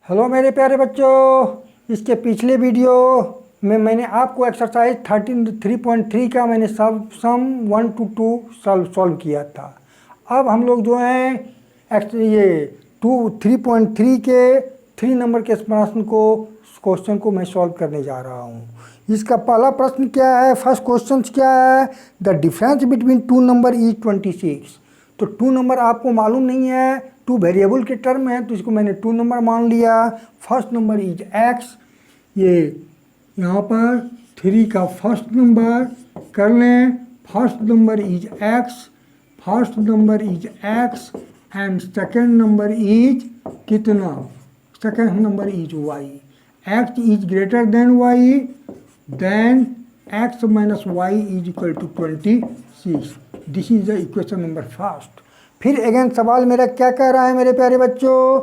Hello मेरे प्यारे बच्चों, इसके पिछले वीडियो में मैंने आपको एक्सरसाइज 3.3 का मैंने सम 1 to 2 सॉल्व किया था। अब हम लोग जो हैं ये 3.3 के 3 नंबर के क्वेश्चन को मैं सॉल्व करने जा रहा हूँ। इसका पहला प्रश्न क्या है, फर्स्ट क्वेश्चन क्या है, the difference between 2 number is 26। तो 2 नंबर आपको मालूम नहीं है, 2 वेरिएबल के टर्म है तो इसको मैंने 2 नंबर मान लिया। फर्स्ट नंबर इज x, ये यहाँ पर 3 का फर्स्ट नंबर कर लें। First number is x and second number is कितना, second number is y। x is greater than y, then x minus y is equal to 26। This is the equation number first. फिर again सवाल मेरा क्या कह रहा है मेरे प्यारे बच्चों,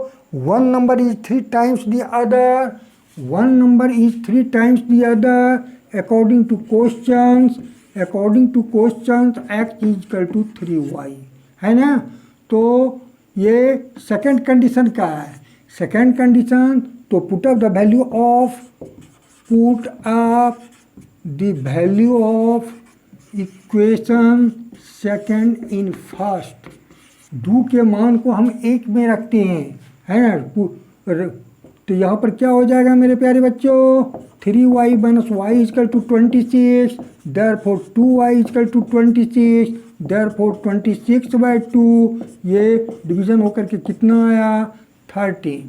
1 number is 3 times the other, 1 number is 3 times the other according to questions x is equal to 3y, है ना। तो ये सेकंड कंडीशन का है। सेकंड कंडीशन तो put up the value of equation second in first. दो के मान को हम एक में रखते हैं, है ना। तो यहाँ पर क्या हो जाएगा मेरे प्यारे बच्चों, 3y minus y is equal to 26, therefore 2y is equal to 26, therefore 26/2, ये डिवीजन होकर के कितना आया 13।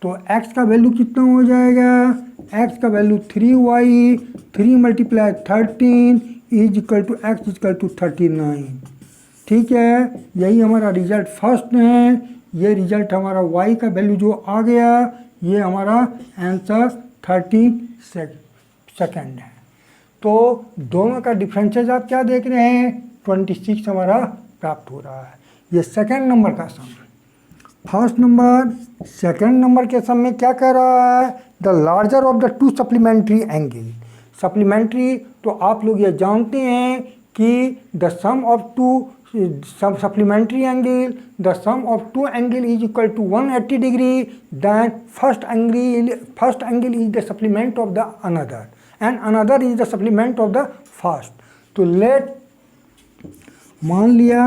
तो x का वैल्यू कितना हो जाएगा, x का value 3y, 3 multiply 13 is equal to x is equal to 39। ठीक है, यही हमारा रिजल्ट फर्स्ट है। ये रिजल्ट हमारा y का वैल्यू जो आ गया, ये हमारा आंसर 30 सेकेंड है। तो दोनों का डिफरेंसेस आप क्या देख रहे हैं, 26 हमारा प्राप्त हो रहा है। ये सेकेंड नंबर का sum. First number, second number के सम में क्या कह रहा है, the larger of the 2 supplementary angle. Supplementary तो आप लोग ये जानते हैं कि the sum of 2 supplementary angle, the sum of 2 angle is equal to 180 degree, then first angle is the supplement of the another and another is the supplement of the first. तो let मान लिया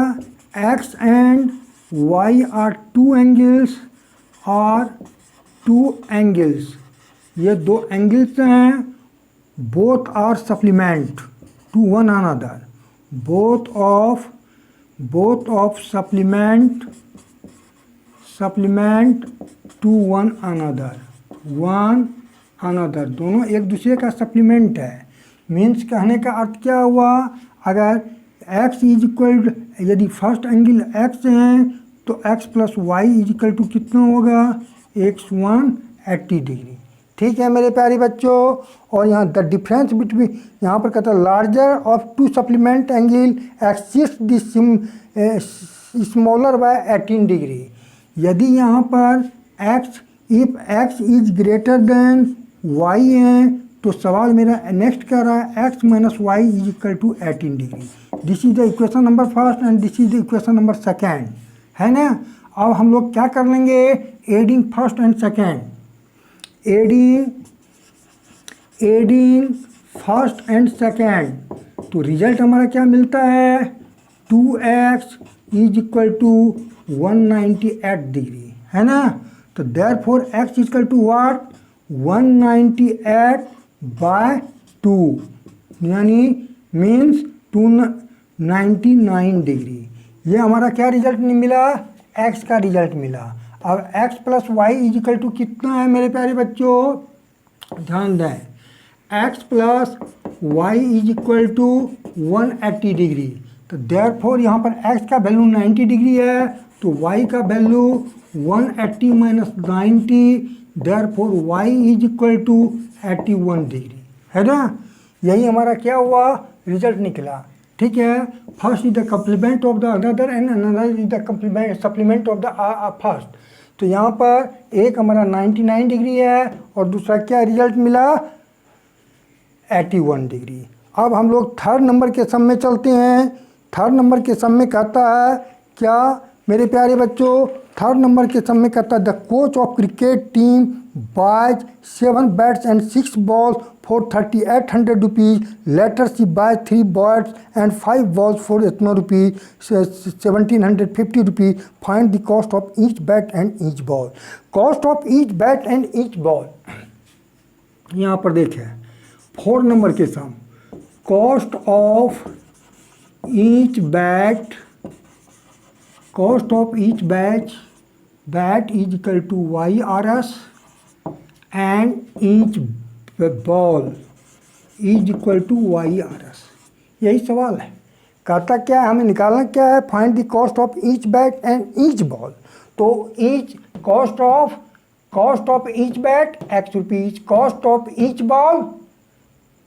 x and y are 2 angles, ये 2 angles हैं, both are supplement to one another, both of supplement to one another, दोनों एक दूसरे का supplement है। मीन्स कहने का अर्थ क्या हुआ, अगर x इज इक्वल, यदि फर्स्ट एंगल x है तो x plus y is equal to कितना होगा, 180 डिग्री। ठीक है मेरे प्यारे बच्चों। और यहाँ द डिफरेंस बिटवीन, यहाँ पर कहता है larger of 2 supplement angle exist the smaller by 18 degree. यदि यहाँ पर if x is greater than y है तो सवाल मेरा नेक्स्ट कर रहा है x minus y is equal to 18 degree. This is the equation number first and this is the equation number second, है ना। अब हम लोग क्या कर लेंगे, adding first and second, adding first and second, तो रिजल्ट हमारा क्या मिलता है, 2x is equal to 198 degree, है ना। तो therefore x equal to what, 198/2 यानी मीन्स 299 डिग्री। ये हमारा क्या रिजल्ट नहीं मिला, x का रिजल्ट मिला। अब x plus y is equal to कितना है मेरे प्यारे बच्चों, ध्यान दें, x plus y is equal to 180 degree. तो देयरफॉर यहाँ पर x का वैल्यू 90 डिग्री है तो y का value 180 minus 90, therefore y is equal to 81 degree, है ना। यही हमारा क्या हुआ, रिजल्ट निकला। ठीक है, first is the complement of the another and another is the supplement of the first. तो यहाँ पर एक हमारा 99 डिग्री है और दूसरा क्या रिजल्ट मिला, 81 डिग्री। अब हम लोग थर्ड नंबर के सम में चलते हैं। थर्ड नंबर के सम में कहता है क्या, मेरे प्यारे बच्चों, थर्ड नंबर के सम में कहता है the coach of cricket team buys 7 bats and 6 balls for 3800 rupees. Later she buy 3 bats and 5 balls for इतना rupees 1750 rupees. Find the cost of each bat and each ball. Cost of each bat and each ball यहाँ पर देखें 4 number के sum. Cost of each bat, cost of each bat is equal to YRS and each ball is equal to YRS. यही सवाल है. कहता क्या है, हमें निकालना क्या है, find the cost of each bat and each ball. तो each cost of each bat x rupees, cost of each ball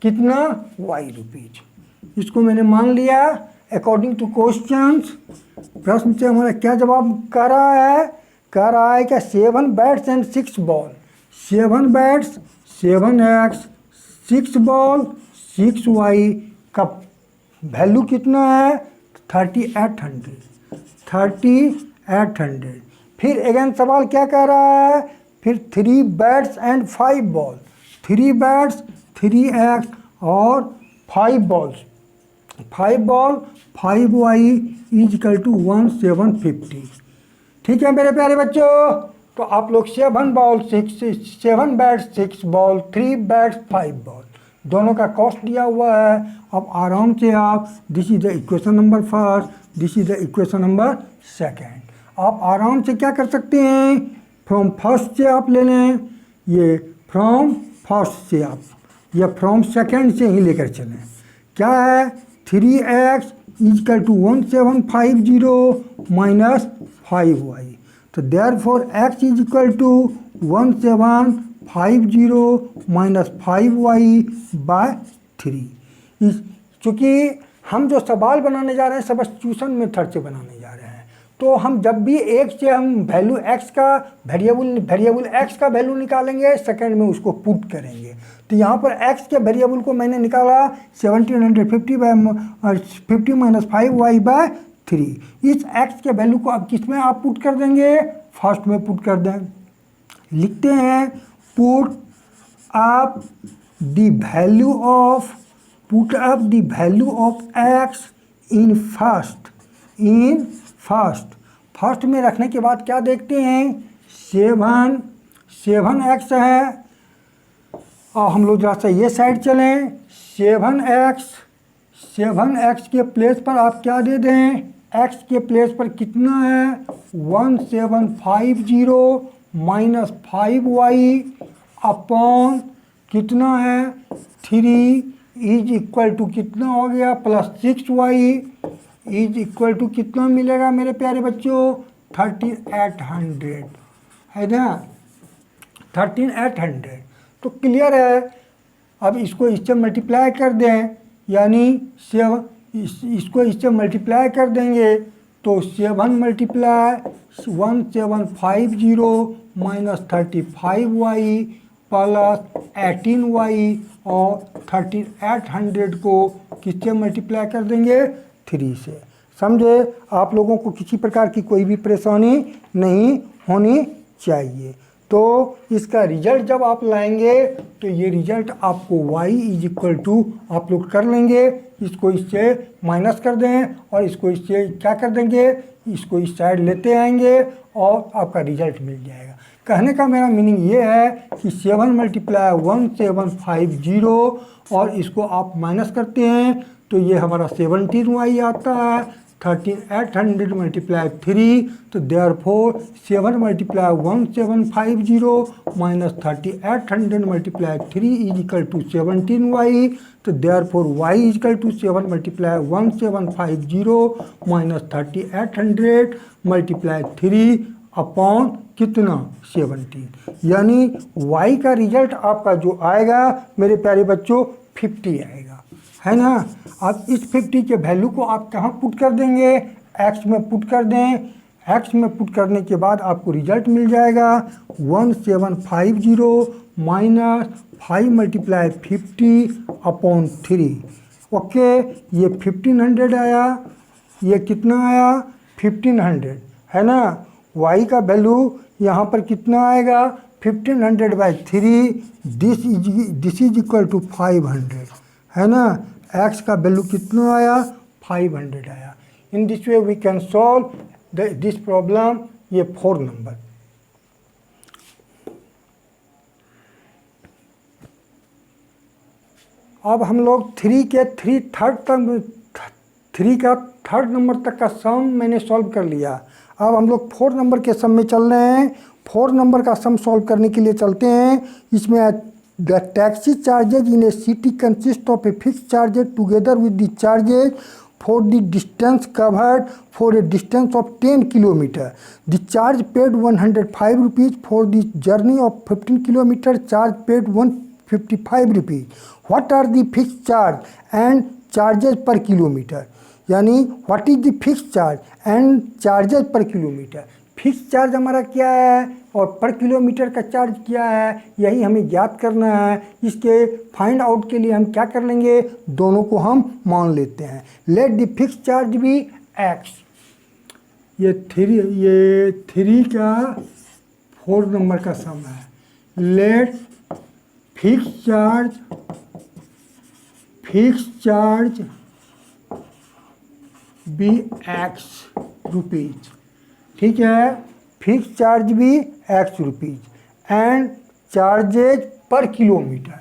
कितना y रुपीज़. इसको मैंने मान लिया अकॉर्डिंग टू क्वेश्चंस. प्रश्न से हमारा क्या जवाब कह रहा है क्या 7 bats and 6 ball. 7 bats 7x, 6 ball 6y का वैल्यू कितना है 3800. फिर अगेन सवाल क्या कह रहा है, फिर 3 bats and 5 ball. 3 bats 3x और 5 balls 5 ball 5y is equal to 1750. ठीक है मेरे प्यारे बच्चों. तो आप लोग 7 बैट्स 6 बॉल 3 बैट्स 5 बॉल दोनों का कॉस्ट दिया हुआ है. अब आराम से आप this is the equation number first, this is the equation number second. आप आराम से क्या कर सकते हैं, फ्रॉम फर्स्ट से आप ले लें, ये फ्रॉम फर्स्ट से आप या फ्रॉम सेकेंड से ही लेकर चलें. क्या है 3x is equal to 1750 minus 5y. तो therefore x is equal to 1750 minus 5y by 3. चूँकि हम जो सवाल बनाने जा रहे हैं सब्स्टिट्यूशन मेथड से बनाने जा रहे हैं, तो हम जब भी एक से हम वैल्यू x का वेरिएबल x का वैल्यू निकालेंगे, सेकंड में उसको पुट करेंगे. तो यहाँ पर x के वेरिएबल को मैंने निकाला 1750 माइनस 5y बाय 3. इस x के वैल्यू को अब किस में आप पुट कर देंगे, फर्स्ट में पुट कर दें. लिखते हैं put up the value of x in first में रखने के बाद क्या देखते हैं 7x है. और हम लोग जरा सा ये साइड चलें. 7x के प्लेस पर आप क्या दे दें, x के प्लेस पर कितना है 1750 माइनस 5y अपॉन कितना है 3 इज इक्वल टू कितना हो गया plus 6y is equal to कितना मिलेगा मेरे प्यारे बच्चों 3800 है ना, 3800. तो क्लियर है. अब इसको इससे मल्टीप्लाई कर दें, यानी इसको इससे मल्टीप्लाई कर देंगे तो 7 multiply 1750 minus 35y plus 18y और 3800 को किससे मल्टीप्लाई कर देंगे 3 से. समझे. आप लोगों को किसी प्रकार की कोई भी परेशानी नहीं होनी चाहिए. तो इसका रिजल्ट जब आप लाएंगे तो ये रिजल्ट आपको y इज इक्वल टू आप लोग कर लेंगे, इसको इससे माइनस कर दें और इसको इससे क्या कर देंगे, इसको इस साइड लेते आएंगे और आपका रिजल्ट मिल जाएगा. कहने का मेरा मीनिंग ये है कि 7 मल्टीप्लाई 1750 और इसको आप माइनस करते हैं तो ये हमारा 17y आता है. 3800 मल्टीप्लाई 3, तो therefore 7 multiply 1750 minus 3800 multiply 3 is equal to 17y. तो therefore y is equal to 7 multiply 1750 minus 3800 multiply 3 upon कितना 17. यानी y का रिजल्ट आपका जो आएगा मेरे प्यारे बच्चों 50 आएगा, है ना. अब इस 50 के वैल्यू को आप कहाँ पुट कर देंगे, x में पुट कर दें. x में पुट करने के बाद आपको रिजल्ट मिल जाएगा 1750 माइनस 5 मल्टीप्लाई 50 अपॉन 3. ओके, ये 1500 आया, ये कितना आया 1500, है ना। y का वैल्यू यहाँ पर कितना आएगा 1500/3, दिस इज इक्वल टू 500, है ना। x का वैल्यू कितना आया 500 आया। In this way we can solve this problem, ये 4 नंबर। अब हम लोग 3 का थर्ड नंबर तक का सम मैंने सॉल्व कर लिया। अब हम लोग 4 नंबर के सम में चल रहे हैं। 4 नंबर का सम सॉल्व करने के लिए चलते हैं। इसमें the taxi charges in a city consist of a fix charges together with the charges for the distance covered for a distance of 10 kilometre. The charge paid 105 rupees for the journey of 15 kilometre, charge paid 155 rupees. What are the fix charge and charges per kilometre, यानी what is the fix charge and charges per kilometre. Fix charge हमारा क्या है और पर kilometre का charge क्या है, यही हमें ज्ञात करना है। इसके फाइंड आउट के लिए हम क्या कर लेंगे, दोनों को हम मान लेते हैं। लेट द फिक्स चार्ज भी x। ये 3 का 4 नंबर का सम है। लेट फिक्स चार्ज भी x रुपीज, ठीक है। फिक्स चार्ज भी x rupees and charges per kilometre,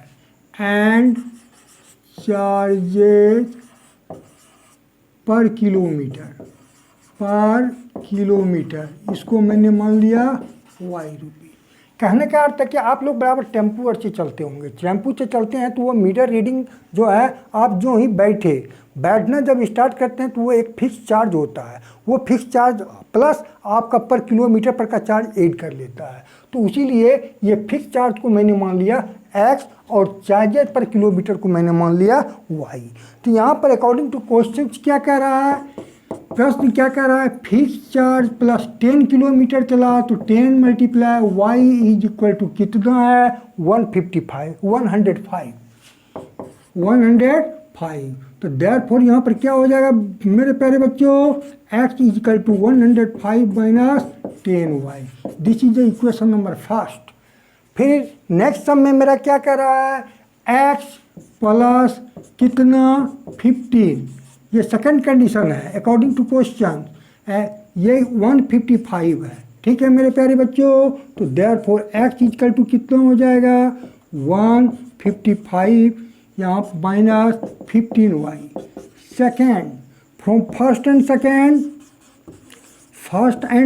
इसको मैंने मान लिया y रुपीज। कहने का अर्थ है कि आप लोग बराबर टेम्पू से चलते होंगे। टेम्पू से चलते हैं तो वो मीटर रीडिंग जो है, आप जो ही बैठना जब स्टार्ट करते हैं तो वो एक फिक्स चार्ज होता है। वो फिक्स चार्ज प्लस आपका पर किलोमीटर पर का चार्ज ऐड कर लेता है। तो इसीलिए ये फिक्स चार्ज को मैंने मान लिया x और चार्जेज पर किलोमीटर को मैंने मान लिया y। तो यहाँ पर अकॉर्डिंग टू क्वेश्चन क्या कह रहा है, प्रश्न क्या कह रहा है, फिक्स चार्ज प्लस 10 किलोमीटर चला तो 10 multiply y is equal to कितना है 105। तो देयरफॉर यहाँ पर क्या हो जाएगा मेरे प्यारे बच्चों, x is equal to 105 minus 10y। This is the equation number first. फिर नेक्स्ट सम में मेरा क्या कर रहा है, x प्लस कितना 15, ये सेकंड कंडीशन है अकॉर्डिंग टू क्वेश्चन। ये 155 है, ठीक है मेरे प्यारे बच्चों। तो देयरफॉर x इक्वल टू कितना हो जाएगा 155 यहाँ minus 15y। Second from first and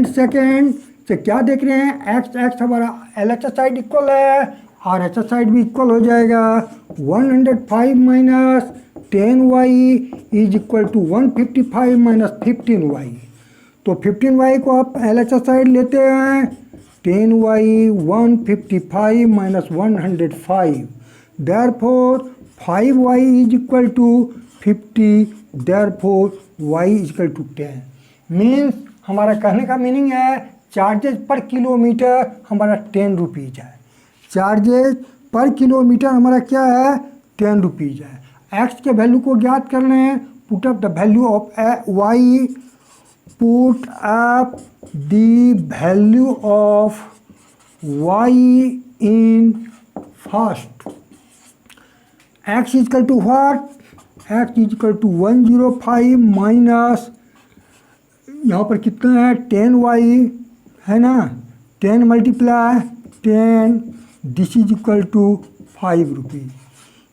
second से क्या देख रहे हैं, x हमारा LHS साइड इक्वल है और HS साइड भी इक्वल हो जाएगा। 105 minus 10y is equal to 155 minus 15y। तो 15y को आप LHS साइड लेते हैं, 10y 155 minus 105, therefore 5y is equal to 50, therefore y is equal to 10। Means हमारा कहने का मीनिंग है चार्जेज पर किलोमीटर हमारा 10 रुपीज़ है। चार्जेज पर किलोमीटर हमारा क्या है 10 रुपीज़ है। x के वैल्यू को ज्ञात कर लें, put up the value of y, put up the value of y in first. x is equal to what, x is equal to 105 minus यहाँ पर कितना है 10y है ना, 10 multiply 10, this is equal to 5 rupees.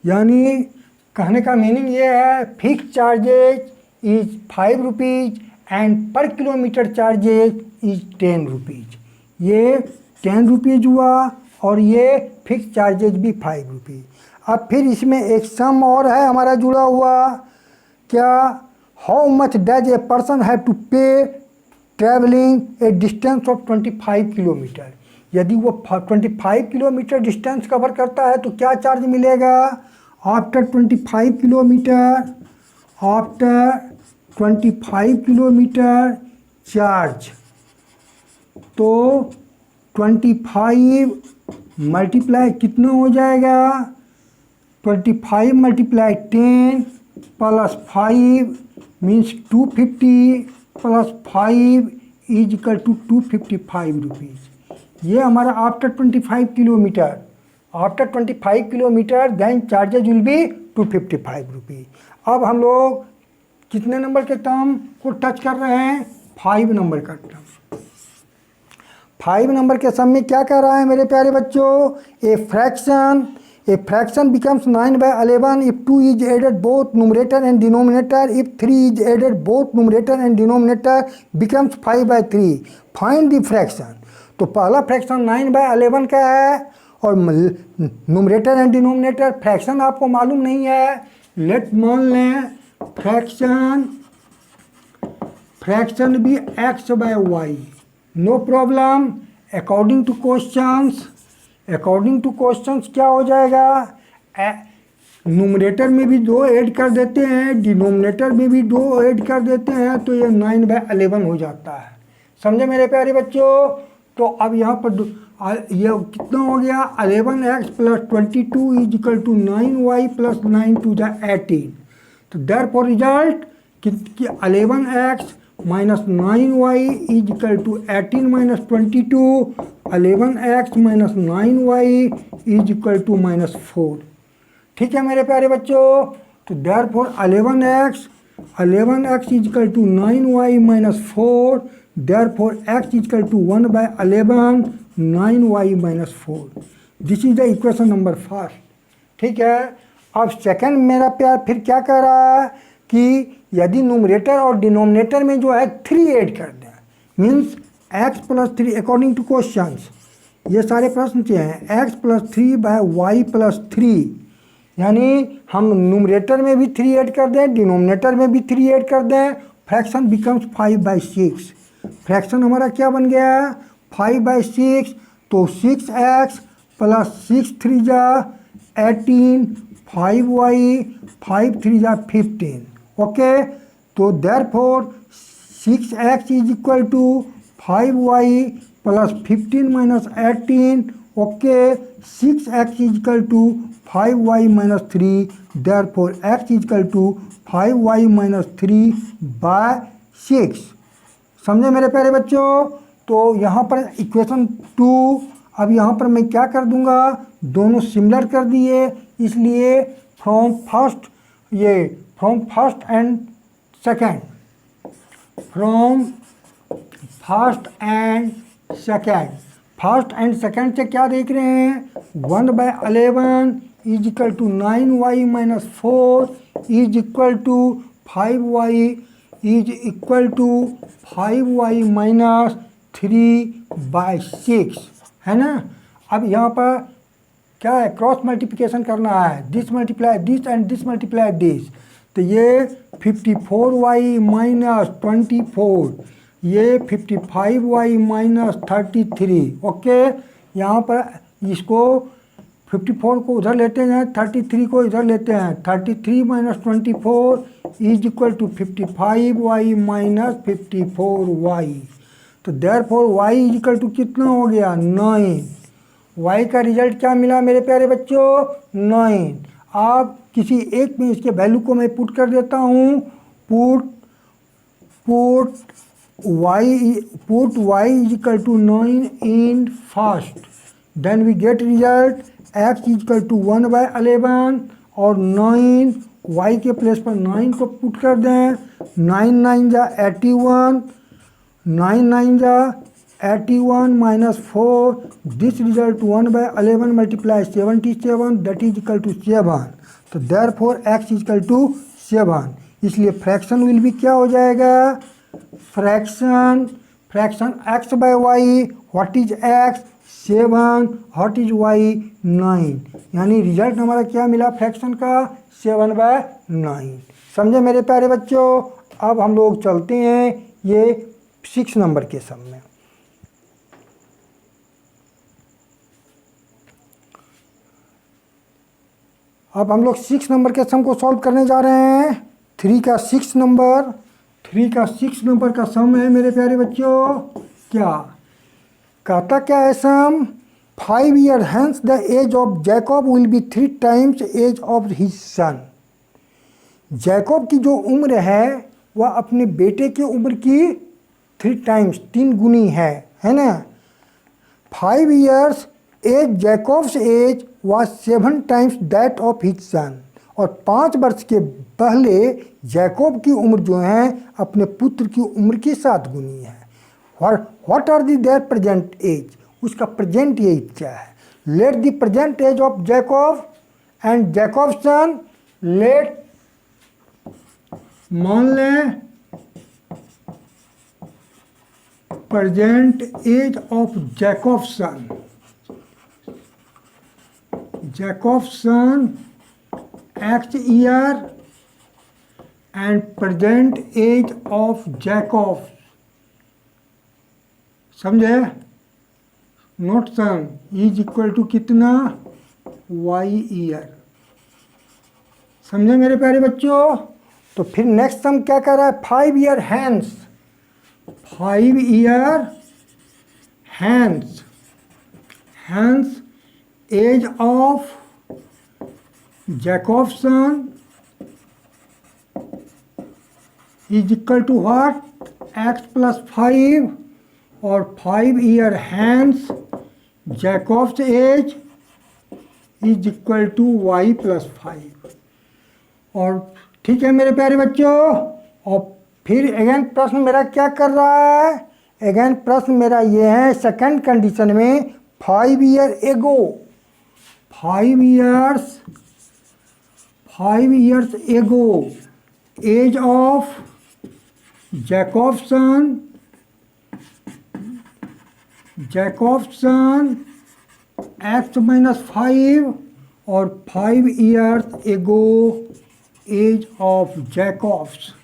यानी कहने का meaning ये है fix charges is 5 rupees and per kilometre charges is 10 rupees. ये 10 रुपीज़ हुआ और ये फिक्स चार्जेज भी 5 रुपीज़। अब फिर इसमें एक सम और है हमारा जुड़ा हुआ, क्या, how much does a person have to pay travelling a distance of 25 kilometre. यदि वो 25 किलोमीटर डिस्टेंस कवर करता है तो क्या चार्ज मिलेगा आफ्टर 25 किलोमीटर चार्ज। तो 25 मल्टीप्लाई कितना हो जाएगा, 25 multiply 10 plus 5 means 250 plus 5 is equal to 255 rupees. ये हमारा after 25 kilometre, after 25 kilometre then charges will be 255 rupees. अब हम लोग कितने नंबर के टर्म को टच कर रहे हैं? 5 नंबर का टर्म। 5 नंबर के सम में क्या कह रहा है मेरे प्यारे बच्चों? A fraction becomes 9/11 if 2 is added both numerator and denominator. If 3 is added both numerator and denominator becomes 5/3. Find the fraction. तो पहला फ्रैक्शन 9/11 का है और न्यूमरेटर एंड डिनोमिनेटर फ्रैक्शन आपको मालूम नहीं है। लेट मान लें फ्रैक्शन भी x/y, no problem. According to questions क्या हो जाएगा? न्यूमरेटर में भी 2 ऐड कर देते हैं, डिनोमिनेटर में भी 2 ऐड कर देते हैं, तो ये 9/11 हो जाता है। समझे मेरे प्यारे बच्चों? तो अब यहाँ पर ये कितना हो गया? 11x + 22 is equal to 9y + 9 × 18। तो देयरफॉर रिजल्ट कि 11x - 9y is equal to 18 - 22, 11x - 9y is equal to -4। ठीक है मेरे प्यारे बच्चों? तो therefore 11x is equal to 9y - 4, therefore x is equal to 1/11 9y - 4। This is the equation number 1। ठीक है। अब सेकंड मेरा प्यार फिर क्या कह रहा है कि यदि न्यूमरेटर और डिनोमिनेटर में जो है 3 ऐड कर दें, means x + 3 according to questions, ये सारे प्रश्न से हैं, x + 3/y + 3, यानी हम न्यूमरेटर में भी 3 ऐड कर दें, डिनोमिनेटर में भी 3 ऐड कर दें, फ्रैक्शन बिकम्स 5/6। फ्रैक्शन हमारा क्या बन गया? 5/6। तो 6x + 6 3 = 18, 5y, 5 3 = 15। ओके। तो therefore 6x is equal to 5y + 15 - 18। Okay. 6x is equal to 5y - 3, therefore x is equal to 5y - 3/6। समझे मेरे प्यारे बच्चों? तो यहाँ पर इक्वेशन 2, अब यहाँ पर मैं क्या कर दूंगा? दोनों सिमिलर कर दिए, इसलिए from first and second, first and second से क्या देख रहे हैं? 1/11 is equal to 9y - 4 is equal to 5y - 3/6, है ना। अब यहाँ पर क्या है? क्रॉस मल्टीप्लिकेशन करना है, this multiply this and this multiply this. तो ये 54y - 24, ये 55y - 33। ओके। यहाँ पर इसको 54 को उधर लेते हैं, 33 को इधर लेते हैं, 33 - 24 is equal to 55y - 54y। तो therefore y is equal to कितना हो गया? 9। y का रिजल्ट क्या मिला मेरे प्यारे बच्चों? 9। अब किसी एक में इसके वैल्यू को मैं पुट कर देता हूँ। Put y is equal to 9 in first, then we get result x is equal to 1/11 और 9 y के प्लेस पर 9 को पुट कर दें। 9 9 = 81, 9 9 = 81 - 4, this result 1/11 × 77, that is equal to 7। तो therefore x is equal to 7, इसलिए फ्रैक्शन विल भी क्या हो जाएगा? Fraction x/y, what is x? 7, what is y? 9। यानी रिजल्ट हमारा क्या मिला फ्रैक्शन का? 7/9। समझे मेरे प्यारे बच्चों? अब हम लोग चलते हैं ये 6 नंबर के सम में। अब हम लोग 6 नंबर के सम को सॉल्व करने जा रहे हैं। 3 का 6 नंबर का सम है मेरे प्यारे बच्चों। क्या कहता क्या है सम? 5 years hence the age of Jacob will be 3 times age of his son। Jacob की जो उम्र है वह अपने बेटे की उम्र की 3 टाइम्स, 3 गुनी है ना। 5 years age Jacob's age was 7 times that of his son। और 5 वर्ष के पहले जैकब की उम्र जो है अपने पुत्र की उम्र की 7 गुनी है। What are the their present age, उसका प्रेजेंट एज क्या है। Let the present age of Jacob and Jacob son, let मान लें present age of Jacob son, Jacob son X year and present age of Jacob, समझे, note son is equal to कितना, Y year. समझे मेरे प्यारे बच्चों। तो फिर नेक्स्ट सम क्या कर रहा है, 5 year hence, 5 year hence, hence age of Jacob's son is equal to what, x plus 5, और 5 year hence Jacob's age is equal to y plus 5। और ठीक है मेरे प्यारे बच्चों। और फिर अगेन प्रश्न मेरा क्या कर रहा है, अगेन प्रश्न मेरा ये है सेकंड कंडीशन में 5 year ago, 5 years ago age of Jacob's son x minus 5, और 5 years ago age of Jacob's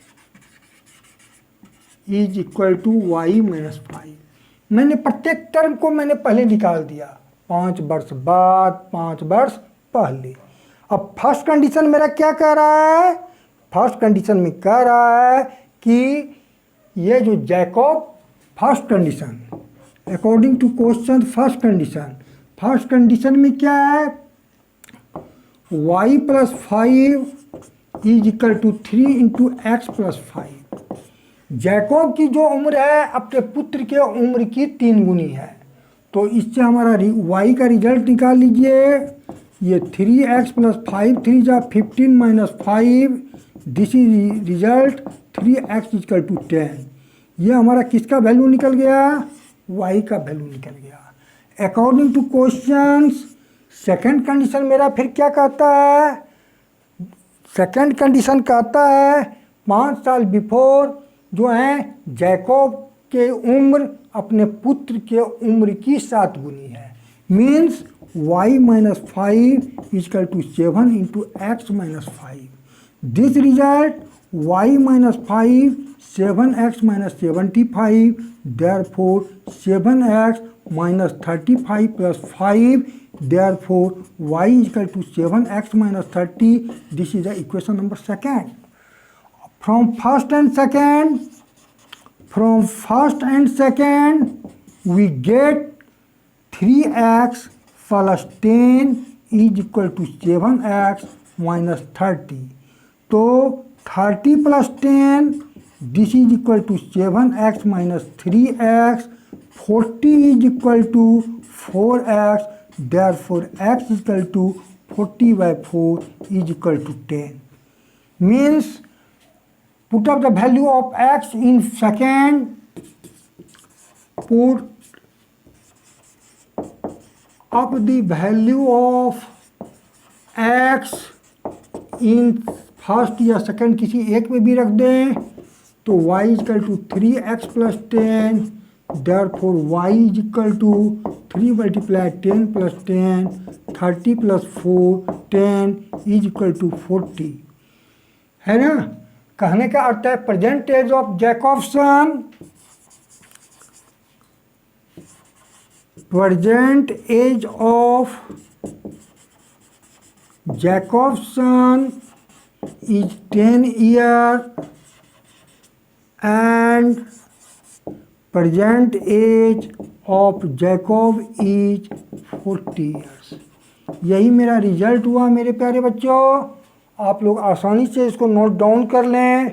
is equal to y minus 5। मैंने प्रत्येक टर्म को मैंने पहले निकाल दिया, 5 वर्ष बाद, 5 वर्ष पहले। अब फर्स्ट कंडीशन मेरा क्या कह रहा है, फर्स्ट कंडीशन में कह रहा है कि ये जो Jacob, first condition according to question, first condition में क्या है, y plus 5 is equal to 3 into x plus 5। Jacob की जो उम्र है अपने पुत्र के उम्र की 3 गुनी है। तो इससे हमारा y का रिजल्ट निकाल लीजिए, ये 3x प्लस 5, 3 जा 15 माइनस 5, this is result 3x equal to 10। ये हमारा किसका वैल्यू निकल गया, y का वैल्यू निकल गया। According to questions second condition मेरा फिर क्या कहता है, सेकंड कंडीशन कहता है 5 साल बिफोर जो है जैकब के उम्र अपने पुत्र के उम्र की 7 गुनी है। Means y minus 5 is equal to 7 into x minus 5। This result y minus 5, 7x minus 75, therefore 7x minus 35 plus 5, therefore y is equal to 7x minus 30। This is the equation number second। From first and second we get 3x plus 10 is equal to 7x minus 30। तो 30 plus 10 this is equal to 7x minus 3x, 40 is equal to 4x, therefore x is equal to 40/4 is equal to 10। Means put up the value of x in second, put up the value of x in first या second किसी एक में भी रख दें तो y is equal to 3x plus 10, therefore y is equal to 3 multiply 10 plus 10, 30 plus 4 10 is equal to 40। है ना। कहने का अर्थ है present age of Jacob son, present age of Jacob's son is 10 years and present age of Jacob is 40 years। यही मेरा result हुआ मेरे प्यारे बच्चों। आप लोग आसानी से इसको नोट डाउन कर लें।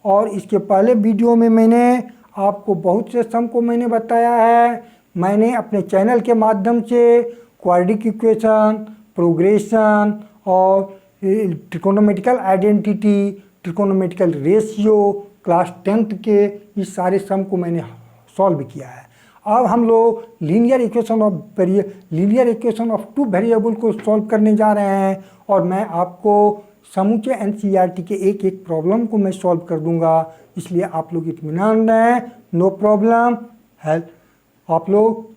और इसके पहले वीडियो में मैंने आपको बहुत से सम को मैंने बताया है। मैंने अपने चैनल के माध्यम से क्वाड्रेटिक इक्वेशन, प्रोग्रेशन और ट्रिकोनोमेट्रिकल आइडेंटिटी, ट्रिकोनोमेट्रिकल रेशियो क्लास 10th के इस सारे सम को मैंने सॉल्व किया है। अब हम लोग linear equation of two variable को सॉल्व करने जा रहे हैं और मैं आपको समूचे एनसीईआरटी के एक एक प्रॉब्लम को मैं सॉल्व कर दूंगा, इसलिए आप लोग इत्मीनान रहें, नो प्रॉब्लम है। आप लोग